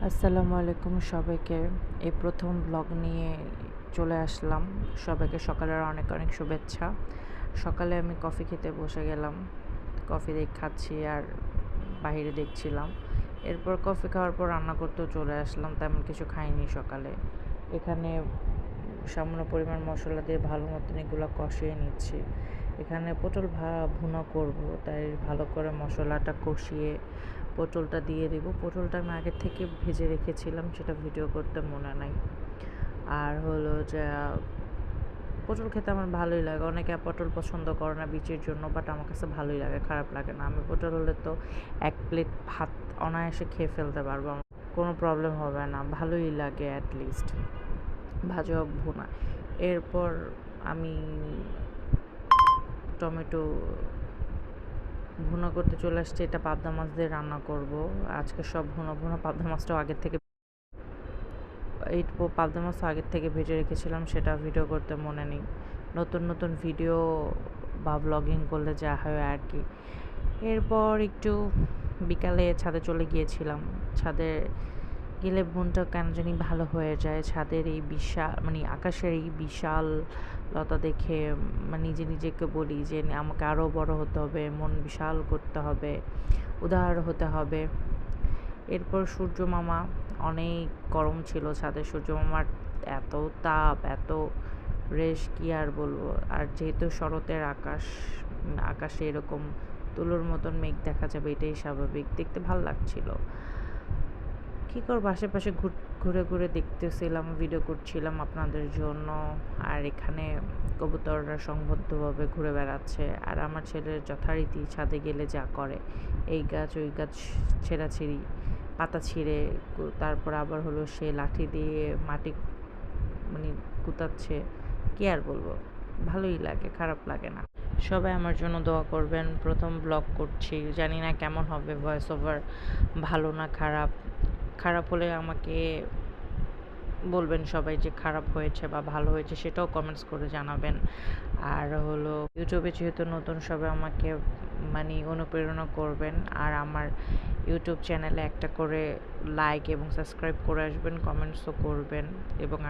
আসসালামু আলাইকুম সবাইকে। এই প্রথম ব্লগ নিয়ে চলে আসলাম। সবাইকে সকালের অনেক অনেক শুভেচ্ছা। সকালে আমি কফি খেতে বসে গেলাম। কফি খাচ্ছি আর বাহিরে দেখছিলাম। এরপর কফি খাওয়ার পর রান্না করতেও চলে আসলাম। তেমন কিছু খাইনি সকালে। এখানে সামান্য পরিমাণ মশলা দিয়ে ভালো মতন এগুলো কষিয়ে নিচ্ছি। এখানে পটল ভুনা করব, তাই ভালো করে মশলাটা কষিয়ে পটলটা দিয়ে দেবো। পটলটা আমি আগের থেকে ভেজে রেখেছিলাম, সেটা ভিডিও করতে মনে নাই। আর হলো যে পটল খেতে আমার ভালোই লাগে। অনেকে পটল পছন্দ করে না বীচের জন্য, বাট আমার কাছে ভালোই লাগে, খারাপ লাগে না। আমি পটল হলে তো 1 প্লেট ভাত অনায়াসে খেয়ে ফেলতে পারবো, আমার কোনো প্রবলেম হবে না, ভালোই লাগে অ্যাটলিস্ট ভাজা হোক ভুনা। এরপর আমি টমেটো ভুনা করতে চলে আসছি। এটা পাবদা মাছ দিয়ে রান্না করব আজকে। সব ভুনা ভুনা পাবদা মাছটাও আগের থেকে পাবদা মাছ আগের থেকে ভেজে রেখেছিলাম, সেটা ভিডিও করতে মনে নেই। নতুন নতুন ভিডিও বা ব্লগিং করলে যা হয় আর কি। এরপর একটু বিকালে ছাদে চলে গিয়েছিলাম। ছাদে গেলে মনটা কেন জানি ভালো হয়ে যায়। ছাদের এই বিশাল আকাশের এই বিশালতা দেখে নিজে নিজেকে বলি যে আমাকে আরও বড় হতে হবে, মন বিশাল করতে হবে, উদার হতে হবে। এরপর সূর্য মামা, অনেক গরম ছিল ছাদে। সূর্য মামার এত তাপ, এত রেশ, কি আর বলবো। আর যেহেতু শরতের আকাশে এরকম তুলোর মতন মেঘ দেখা যাবে, এটাই স্বাভাবিক। দেখতে ভাল লাগছিল। কী করবো, আশেপাশে ঘুরে ঘুরে দেখতেছিলাম, ভিডিও করছিলাম আপনাদের জন্য। আর এখানে কবুতররা সংবদ্ধভাবে ঘুরে বেড়াচ্ছে। আর আমার ছেলের যথারীতি ছাদে গেলে যা করে, এই গাছ ওই গাছ ছেঁড়াছিঁড়ি, পাতা ছিঁড়ে, তারপর আবার হলো সে লাঠি দিয়ে মাটি কুতাচ্ছে। কী আর বলবো, ভালোই লাগে, খারাপ লাগে না। সবাই আমার জন্য দোয়া করবেন। প্রথম ব্লগ করছি, জানি না কেমন হবে, ভয়েস ওভার ভালো না খারাপ। খারাপ হলে আমাকে বলবেন সবাই যে খারাপ হয়েছে বা ভালো হয়েছে, সেটাও কমেন্টস করে জানাবেন। আর হলো ইউটিউবে যেহেতু নতুন, সবাই আমাকে অনুপ্রেরণা করবেন। আর আমার ইউটিউব চ্যানেলে একটা করে লাইক এবং সাবস্ক্রাইব করে আসবেন, কমেন্টসও করবেন এবং